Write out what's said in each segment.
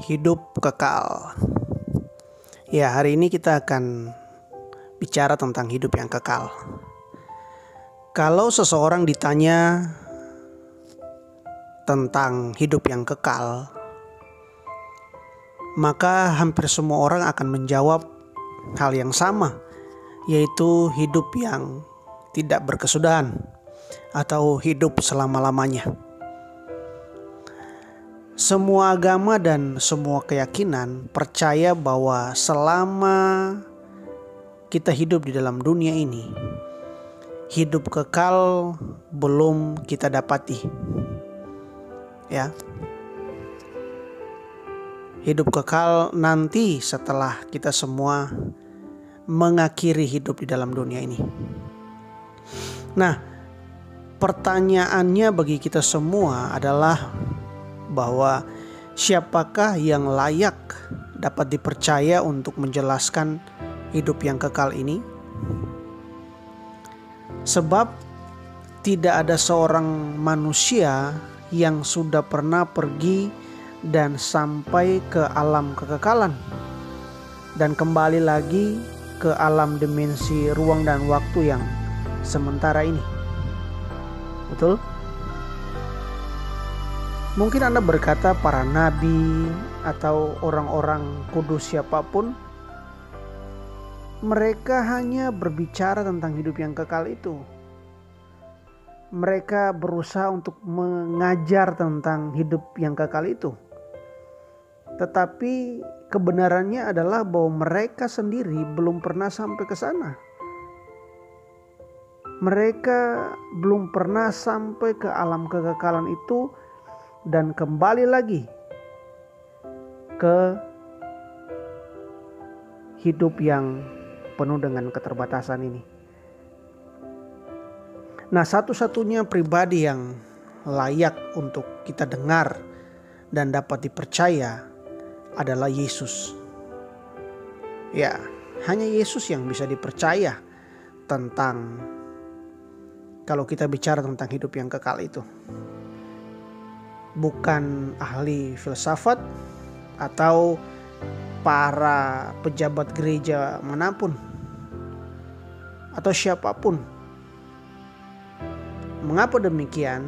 Hidup kekal. Ya, hari ini kita akan bicara tentang hidup yang kekal. Kalau seseorang ditanya tentang hidup yang kekal, maka hampir semua orang akan menjawab hal yang sama, yaitu hidup yang tidak berkesudahan atau hidup selama-lamanya. Semua agama dan semua keyakinan percaya bahwa selama kita hidup di dalam dunia ini, hidup kekal belum kita dapati. Ya. Hidup kekal nanti setelah kita semua mengakhiri hidup di dalam dunia ini. Nah, pertanyaannya bagi kita semua adalah bahwa siapakah yang layak dapat dipercaya untuk menjelaskan hidup yang kekal ini? Sebab tidak ada seorang manusia yang sudah pernah pergi dan sampai ke alam kekekalan dan kembali lagi ke alam dimensi ruang dan waktu yang sementara ini. Betul? Mungkin Anda berkata para nabi atau orang-orang kudus siapapun, mereka hanya berbicara tentang hidup yang kekal itu. Mereka berusaha untuk mengajar tentang hidup yang kekal itu. Tetapi kebenarannya adalah bahwa mereka sendiri belum pernah sampai ke sana. Mereka belum pernah sampai ke alam kekekalan itu dan kembali lagi ke hidup yang penuh dengan keterbatasan ini. Nah, satu-satunya pribadi yang layak untuk kita dengar dan dapat dipercaya adalah Yesus. Ya, hanya Yesus yang bisa dipercaya tentang kalau kita bicara tentang hidup yang kekal itu. Bukan ahli filsafat atau para pejabat gereja manapun atau siapapun. Mengapa demikian?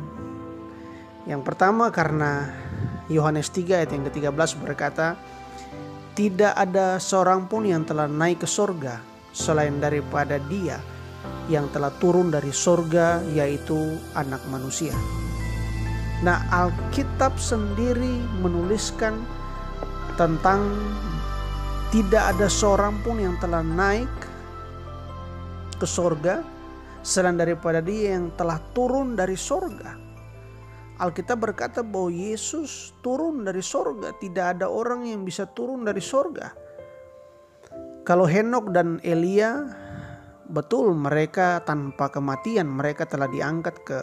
Yang pertama karena Yohanes 3 ayat yang ke-13 berkata, tidak ada seorang pun yang telah naik ke sorga selain daripada Dia yang telah turun dari sorga, yaitu Anak Manusia. Nah, Alkitab sendiri menuliskan tentang tidak ada seorang pun yang telah naik ke sorga selain daripada Dia yang telah turun dari sorga. Alkitab berkata bahwa Yesus turun dari sorga. Tidak ada orang yang bisa turun dari sorga. Kalau Henok dan Elia, betul mereka tanpa kematian, mereka telah diangkat ke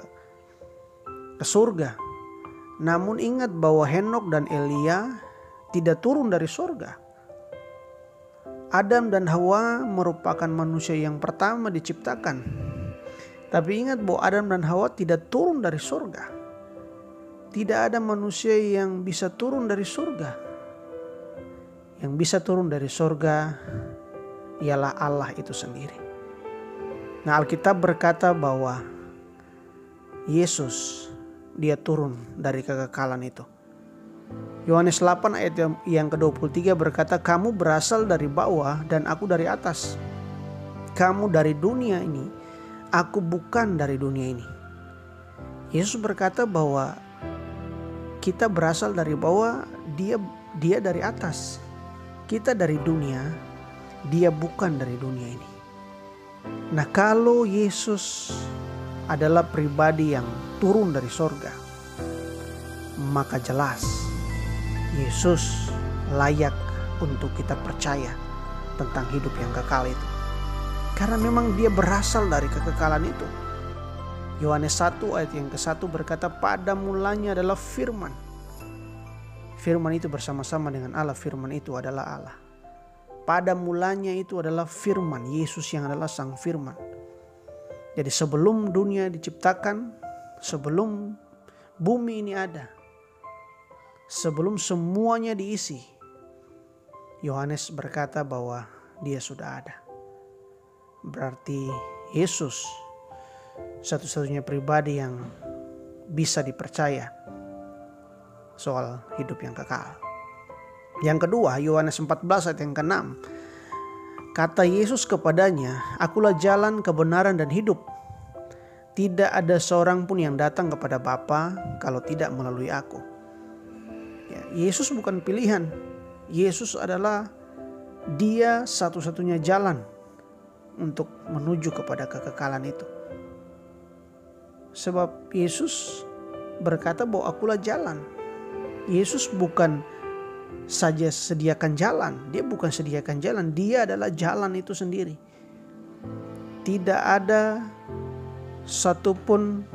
surga. Namun ingat bahwa Henok dan Elia tidak turun dari sorga. Adam dan Hawa merupakan manusia yang pertama diciptakan. Tapi ingat bahwa Adam dan Hawa tidak turun dari sorga. Tidak ada manusia yang bisa turun dari sorga. Yang bisa turun dari sorga ialah Allah itu sendiri. Nah, Alkitab berkata bahwa Yesus Dia turun dari kekekalan itu. Yohanes 8 ayat yang ke-23 berkata, kamu berasal dari bawah dan aku dari atas. Kamu dari dunia ini, aku bukan dari dunia ini. Yesus berkata bahwa kita berasal dari bawah, dia dari atas. Kita dari dunia, Dia bukan dari dunia ini. Nah, kalau Yesus adalah pribadi yang turun dari sorga, maka jelas Yesus layak untuk kita percaya tentang hidup yang kekal itu. Karena memang Dia berasal dari kekekalan itu. Yohanes 1 ayat yang ke-1 berkata, pada mulanya adalah firman. Firman itu bersama-sama dengan Allah, firman itu adalah Allah. Pada mulanya itu adalah firman, Yesus yang adalah sang firman. Jadi sebelum dunia diciptakan, sebelum bumi ini ada, sebelum semuanya diisi, Yohanes berkata bahwa dia sudah ada. Berarti Yesus satu-satunya pribadi yang bisa dipercaya soal hidup yang kekal. Yang kedua, Yohanes 14 ayat yang ke-6. Kata Yesus kepadanya, "Akulah jalan, kebenaran dan hidup. Tidak ada seorang pun yang datang kepada Bapa kalau tidak melalui aku." Ya, Yesus bukan pilihan. Yesus adalah dia satu-satunya jalan untuk menuju kepada kekekalan itu. Sebab Yesus berkata bahwa akulah jalan. Yesus bukan saja sediakan jalan. Dia bukan sediakan jalan. Dia adalah jalan itu sendiri. Tidak ada satupun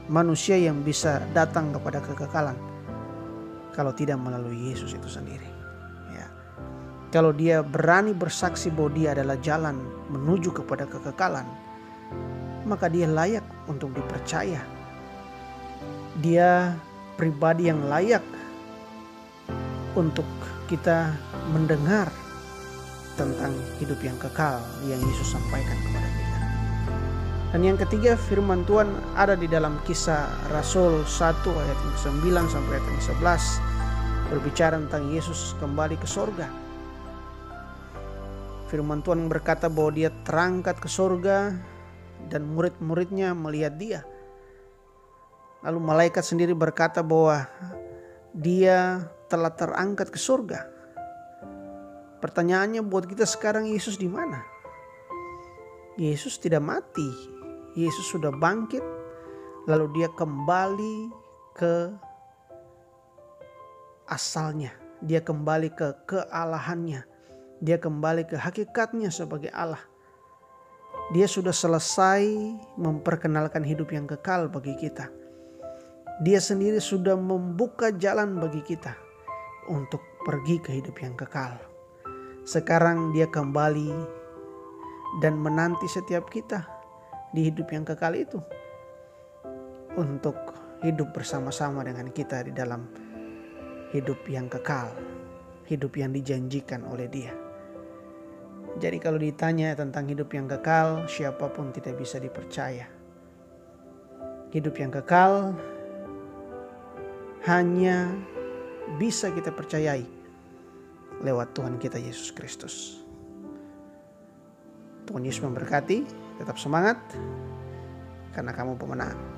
manusia yang bisa datang kepada kekekalan kalau tidak melalui Yesus itu sendiri. Ya. Kalau dia berani bersaksi bahwa dia adalah jalan menuju kepada kekekalan, maka dia layak untuk dipercaya. Dia pribadi yang layak untuk kita mendengar tentang hidup yang kekal yang Yesus sampaikan kepada kita. Dan yang ketiga, firman Tuhan ada di dalam Kisah Rasul 1 ayat 9 sampai ayat 11, berbicara tentang Yesus kembali ke sorga. Firman Tuhan berkata bahwa dia terangkat ke sorga dan murid-muridnya melihat dia. Lalu malaikat sendiri berkata bahwa dia telah terangkat ke surga. Pertanyaannya buat kita sekarang, Yesus di mana? Yesus tidak mati. Yesus sudah bangkit. Lalu dia kembali ke asalnya. Dia kembali ke kealahannya. Dia kembali ke hakikatnya sebagai Allah. Dia sudah selesai memperkenalkan hidup yang kekal bagi kita. Dia sendiri sudah membuka jalan bagi kita untuk pergi ke hidup yang kekal. Sekarang dia kembali dan menanti setiap kita di hidup yang kekal itu untuk hidup bersama-sama dengan kita di dalam hidup yang kekal, hidup yang dijanjikan oleh dia. Jadi kalau ditanya tentang hidup yang kekal, siapapun tidak bisa dipercaya. Hidup yang kekal hanya bisa kita percayai lewat Tuhan kita Yesus Kristus. Tuhan Yesus memberkati, tetap semangat karena kamu pemenang.